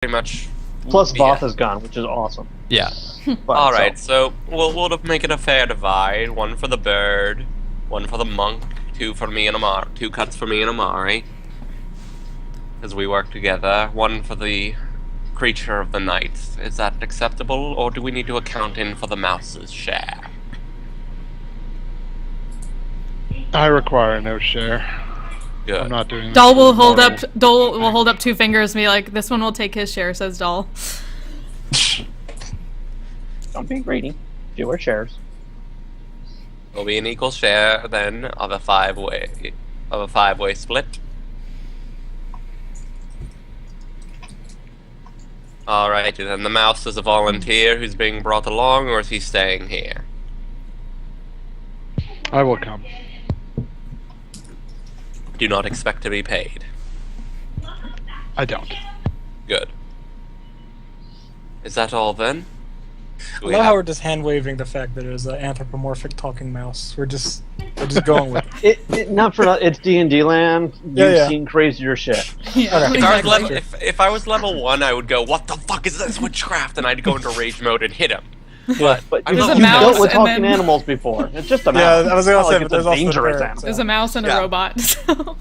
pretty much. Plus, yeah. Voth is gone, which is awesome. Yeah. All right, so we'll make it a fair divide. One for the bird, one for the monk, two for me and Amari. 2 cuts for me and Amari, as we work together. One for the creature of the night. Is that acceptable, or do we need to account in for the mouse's share? I require no share. Good. I'm not doing. Doll will this hold moral. up. Doll will hold up 2 fingers and be like, "This one will take his share," says Doll. Don't be greedy. Do our shares. Will be an equal share then of a five-way split. Alright, then the mouse is a volunteer who's being brought along, or is he staying here? I will come. Do not expect to be paid. I don't. Good. Is that all then? I love how we're just hand waving the fact that it is an anthropomorphic talking mouse. We're just going with it. Not for it's D&D land. You've Yeah. seen crazier shit. Yeah, If I, was exactly. if I was level 1, I would go, "What the fuck is this witchcraft?" And I'd go into rage mode and hit him. But But I'm you've level a mouse dealt with and talking then- animals before. It's just a mouse. Yeah, I was gonna It's not say, like but it's there's a also the dangerous parrot, animal. There's a mouse and a Yeah. robot. So.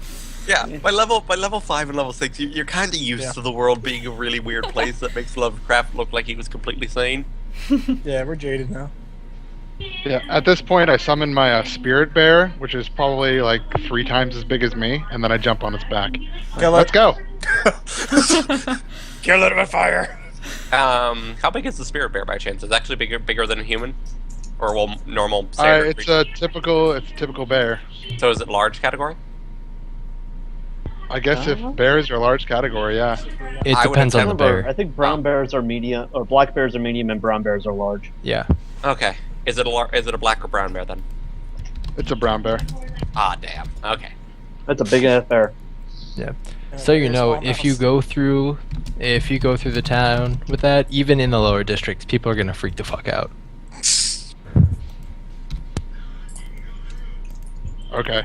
Yeah, by level 5 and level 6, you're kind of used Yeah. to the world being a really weird place that makes Lovecraft look like he was completely sane. Yeah, we're jaded now. Yeah. At this point, I summon my spirit bear, which is probably like 3 times as big as me, and then I jump on its back. Kill Let's it. go. Kill it with fire. How big is the spirit bear by chance? Is it actually bigger than a human? Or normal standard It's creature? a typical bear. So is it large category? I guess if bears are a large category, yeah. It I would depends on the attempt- Remember, bear. I think brown bears are medium, or black bears are medium, and brown bears are large. Yeah. Okay. Is it a black or brown bear then? It's a brown bear. Ah, damn. Okay. That's a big ass bear. Yeah. So you know, if you go through the town with that, even in the lower districts, people are gonna freak the fuck out. Okay.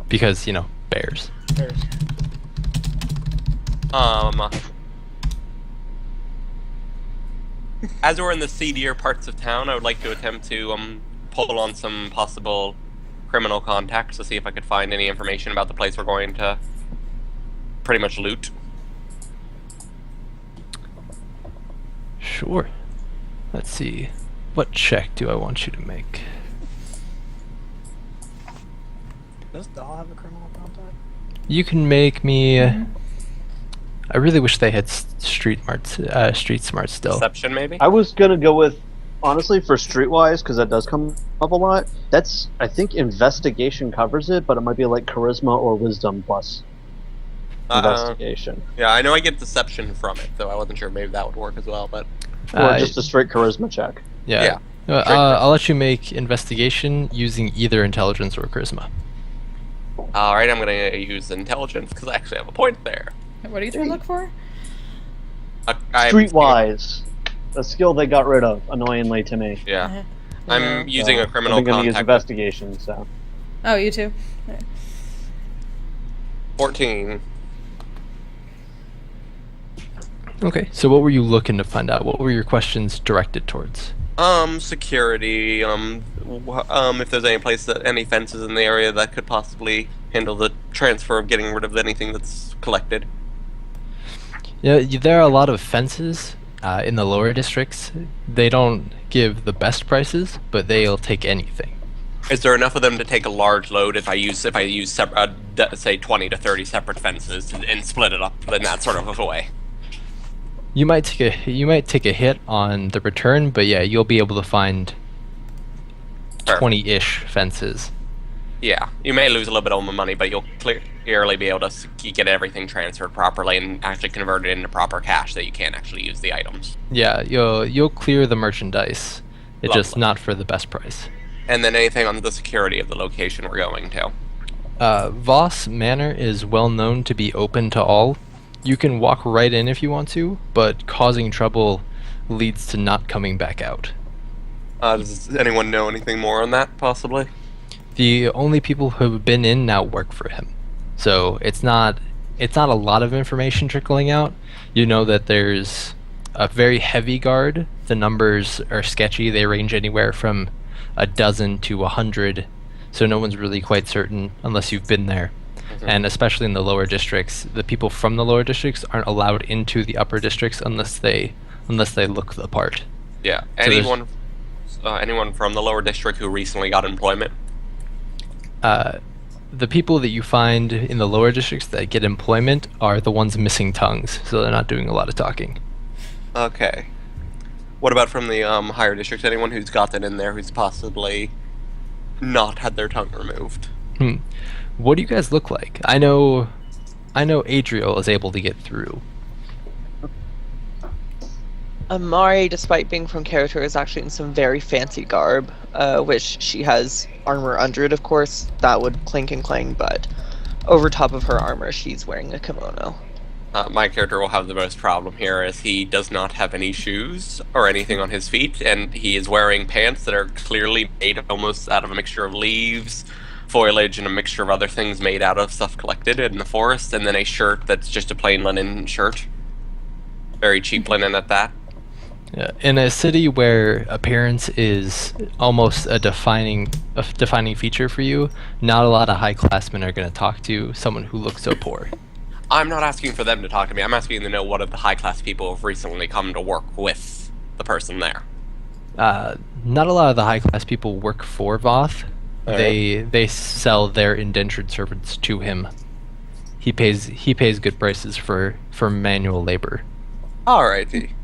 Because, you know, bears. As we're in the seedier parts of town, I would like to attempt to pull on some possible criminal contacts to see if I could find any information about the place we're going to pretty much loot. Sure. Let's see. What check do I want you to make? Does Doll have a criminal contact? You can make me. I really wish they had street smart still. Deception, maybe? I was gonna go with, honestly, for streetwise, because that does come up a lot. I think investigation covers it, but it might be like charisma or wisdom plus investigation, Yeah, I know I get deception from it, though I wasn't sure maybe that would work as well, but... or just a straight charisma check. Yeah. I'll let you make investigation using either intelligence or charisma. Alright, I'm gonna use intelligence, because I actually have a point there. What are you trying to look for? Streetwise, a skill they got rid of, annoyingly to me. Yeah. I'm using a I'm criminal gonna use contact. investigation. So Oh, you too. 14. Okay. So what were you looking to find out? What were your questions directed towards? Security, if there's any fences in the area that could possibly handle the transfer of getting rid of anything that's collected. Yeah, there are a lot of fences in the lower districts. They don't give the best prices, but they'll take anything. Is there enough of them to take a large load if I use say 20 to 30 separate fences and split it up in that sort of a way? You might take a hit on the return, but yeah, you'll be able to find Perfect. 20-ish fences. Yeah, you may lose a little bit on the money, but you'll clearly be able to get everything transferred properly and actually convert it into proper cash that you can actually use the items. Yeah, you'll clear the merchandise. It's just Lovely. not for the best price. And then anything on the security of the location we're going to. Voss Manor is well known to be open to all. You can walk right in if you want to, but causing trouble leads to not coming back out. Does anyone know anything more on that, possibly? The only people who have been in now work for him. So it's not it's not a lot of information trickling out. You know that there's a very heavy guard. The numbers are sketchy. They range anywhere from a dozen to 100, so no one's really quite certain unless you've been there. And especially in the lower districts, the people from the lower districts aren't allowed into the upper districts unless they look the part. Yeah. So Anyone from the lower district who recently got employment? The people that you find in the lower districts that get employment are the ones missing tongues, so they're not doing a lot of talking. Okay. What about from the higher districts? Anyone who's gotten in there who's possibly not had their tongue removed? What do you guys look like? I know Adriel is able to get through. Amari, despite being from character, is actually in some very fancy garb, which she has armor under it, of course. That would clink and clang, but over top of her armor, she's wearing a kimono. My character will have the most problem here, as he does not have any shoes or anything on his feet, and he is wearing pants that are clearly made almost out of a mixture of leaves, foliage, and a mixture of other things made out of stuff collected in the forest, and then a shirt that's just a plain linen shirt. Very cheap linen at that. Yeah, in a city where appearance is almost a defining feature for you, not a lot of high-classmen are going to talk to someone who looks so poor. I'm not asking for them to talk to me. I'm asking to know what of the high-class people have recently come to work with the person there. Not a lot of the high-class people work for Voth. Alright. They sell their indentured servants to him. He pays good prices for manual labor. Alrighty.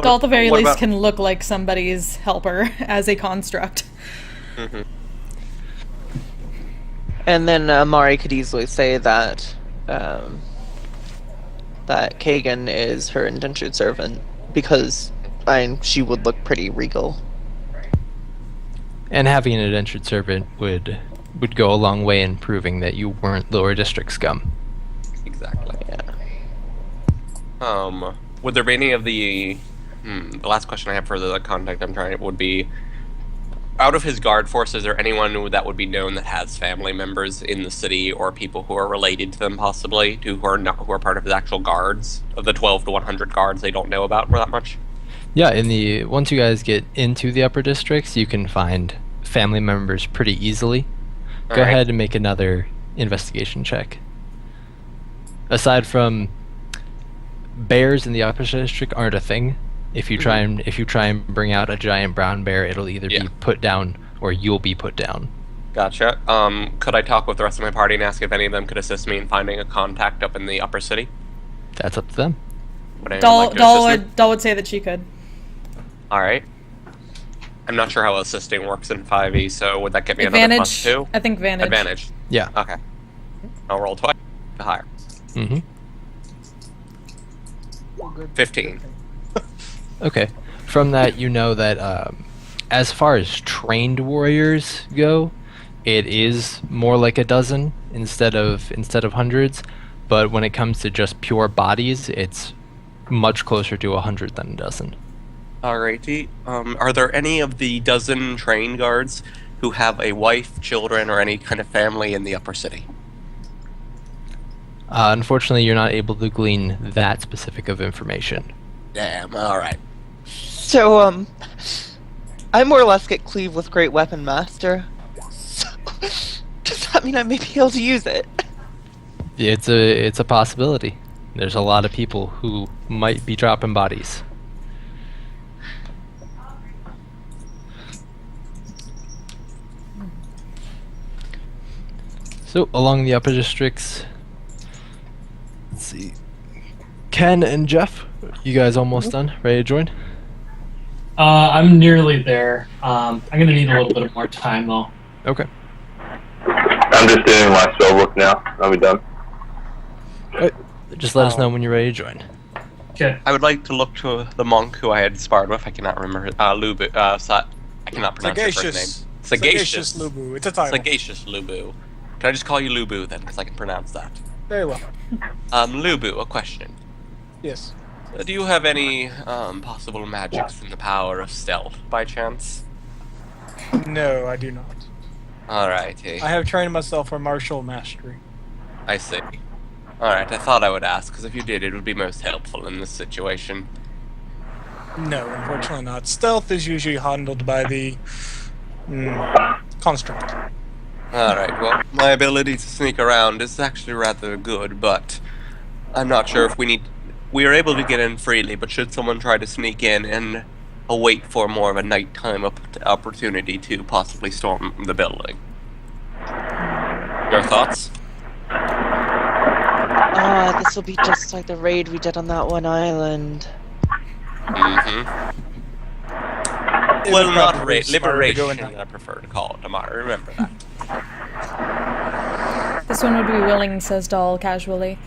At the very what least about- can look like somebody's helper as a construct. Mhm. And then Amari could easily say that that Kagan is her indentured servant, because she would look pretty regal. And having an indentured servant would go a long way in proving that you weren't lower district scum. Exactly. Yeah. Would there be any of the last question I have for the contact I'm trying would be, out of his guard force, is there anyone that would be known that has family members in the city, or people who are related to them possibly, who are part of his actual guards? Of the 12 to 100 guards they don't know about that much? Yeah, once you guys get into the upper districts, you can find family members pretty easily. Go Alright. ahead and make another investigation check. Aside from bears in the upper district aren't a thing. If you try and bring out a giant brown bear, it'll either Yeah. be put down or you'll be put down. Gotcha. Could I talk with the rest of my party and ask if any of them could assist me in finding a contact up in the upper city? That's up to them. Would anyone like to assist me? Doll would say that she could. Alright. I'm not sure how assisting works in 5e, so would that get me another plus Advantage. 2? I think advantage. Advantage. Yeah. Okay. I'll roll twice to higher. Mm-hmm. 15. Okay. From that, you know that as far as trained warriors go, it is more like a dozen instead of hundreds. But when it comes to just pure bodies, it's much closer to 100 than a dozen. Alrighty. Are there any of the dozen train guards who have a wife, children, or any kind of family in the upper city? Unfortunately, you're not able to glean that specific of information. Damn, alright. So, I more or less get cleave with Great Weapon Master. So, does that mean I may be able to use it? It's a possibility. There's a lot of people who might be dropping bodies. So, along the upper districts, let's see. Ken and Jeff, you guys almost done? Ready to join? I'm nearly there. I'm gonna need a little bit of more time though. Okay. I'm just doing my spell book now. I'll be done. Just let us know when you're ready to join. Okay. I would like to look to the monk who I had sparred with. I cannot remember his, Lubu. I cannot pronounce his first name. Sagacious Lubu. It's a title. Sagacious Lubu. Can I just call you Lubu then, because I can pronounce that? Very well. Lubu, a question. Yes. Do you have any possible magics in the power of stealth, by chance? No, I do not. Alrighty. I have trained myself for martial mastery. I see. Alright, I thought I would ask, because if you did, it would be most helpful in this situation. No, unfortunately not. Stealth is usually handled by the construct. Alright, well, my ability to sneak around is actually rather good, but I'm not sure if we are able to get in freely, but should someone try to sneak in and await for more of a nighttime opportunity to possibly storm the building? Your thoughts? This will be just like the raid we did on that one island. Mm-hmm. Well, not raid, liberation, I prefer to call it, Amari. Remember that. This one would be willing, says Doll casually.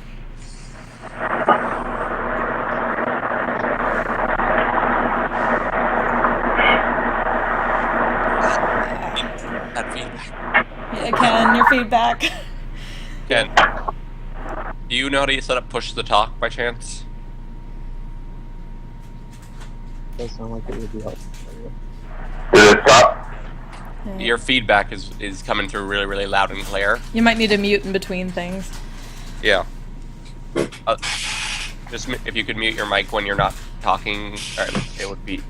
That feedback. Yeah, Ken, your feedback. Ken, do you know how to set up push the talk by chance? Does sound like it would be helpful. Did it stop? Your feedback is coming through really, really loud and clear. You might need to mute in between things. Yeah. Just if you could mute your mic when you're not talking, it would be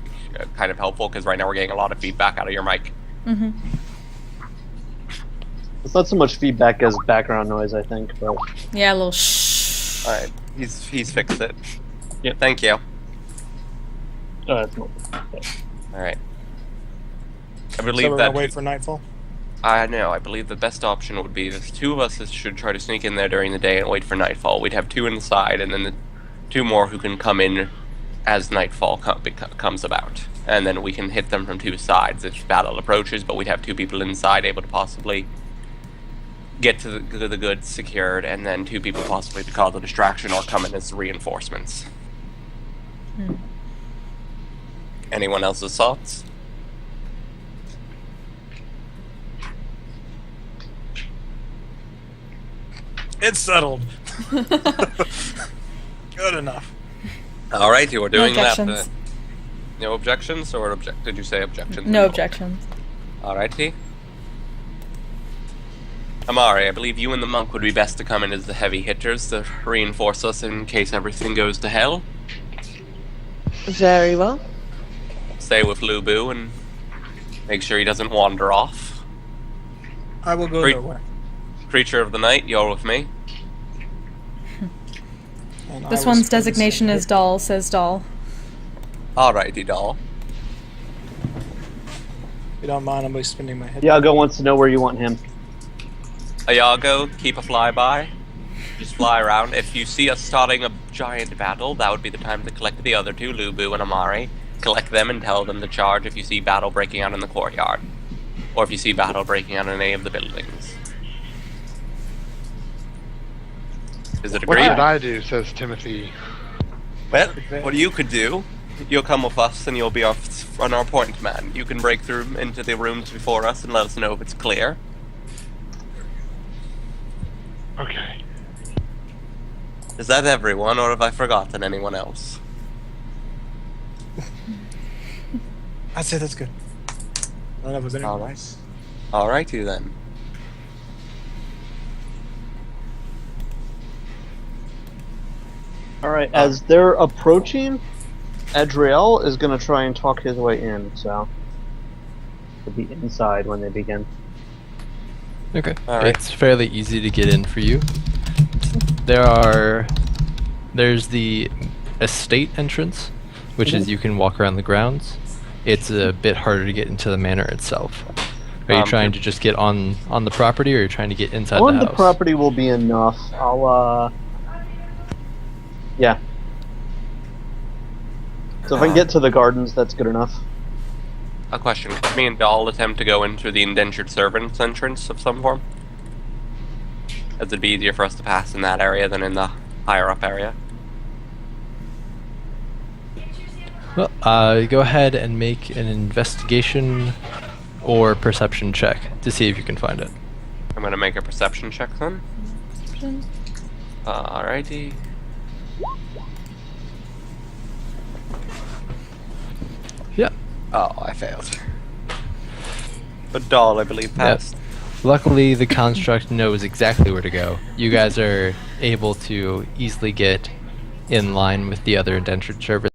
kind of helpful, because right now we're getting a lot of feedback out of your mic. Mm-hmm. It's not so much feedback as background noise, I think, but... Yeah, a little shh. Alright, he's fixed it. Yeah. Thank you. That's not... Alright. I So believe we're that... gonna wait for nightfall? I know, I believe the best option would be the two of us should try to sneak in there during the day and wait for nightfall. We'd have two inside, and then the two more who can come in as nightfall comes about. And then we can hit them from two sides if battle approaches, but we'd have two people inside able to possibly get to the goods secured, and then two people possibly to cause a distraction or come in as reinforcements. Anyone else's thoughts? It's settled. Good enough. Alright, you are doing No that. objections. No objections, or did you say objections? No objections. Alrighty. Amari, I believe you and the monk would be best to come in as the heavy hitters to reinforce us in case everything goes to hell. Very well. Stay with Lubu and make sure he doesn't wander off. I will go Great. their way. Creature of the night, you're with me. And I This will one's spend designation some- is Doll, says Doll. Alrighty, doll. If you don't mind, I'll be spending my hit. Iago wants to know where you want him. Ayago, keep a flyby. Just fly around. If you see us starting a giant battle, that would be the time to collect the other two, Lubu and Amari. Collect them and tell them to charge if you see battle breaking out in the courtyard. Or if you see battle breaking out in any of the buildings. Is it What agreed? did I do? Says Timothy. Well, what you could do, you'll come with us and you'll be on our point man. You can break through into the rooms before us and let us know if it's clear. Okay. Is that everyone, or have I forgotten anyone else? I'd say that's good. I don't know if there's anyone Alright. else. Alrighty then. Alright, as they're approaching, Adriel is going to try and talk his way in, so... He'll be inside when they begin. Okay. Alright. It's fairly easy to get in for you. There's the estate entrance, which is you can walk around the grounds. It's a bit harder to get into the manor itself. Are you trying to just get on the property, or are you trying to get inside On the the house? property will be enough. Yeah. So if I can get to the gardens, that's good enough. A question. Could me and Doll attempt to go into the indentured servants entrance of some form? As it'd be easier for us to pass in that area than in the higher up area. Well, go ahead and make an investigation or perception check to see if you can find it. I'm gonna make a perception check then. Alrighty. Yeah. Oh, I failed. But Doll, I believe, passed. Luckily, the construct knows exactly where to go. You guys are able to easily get in line with the other indentured servants.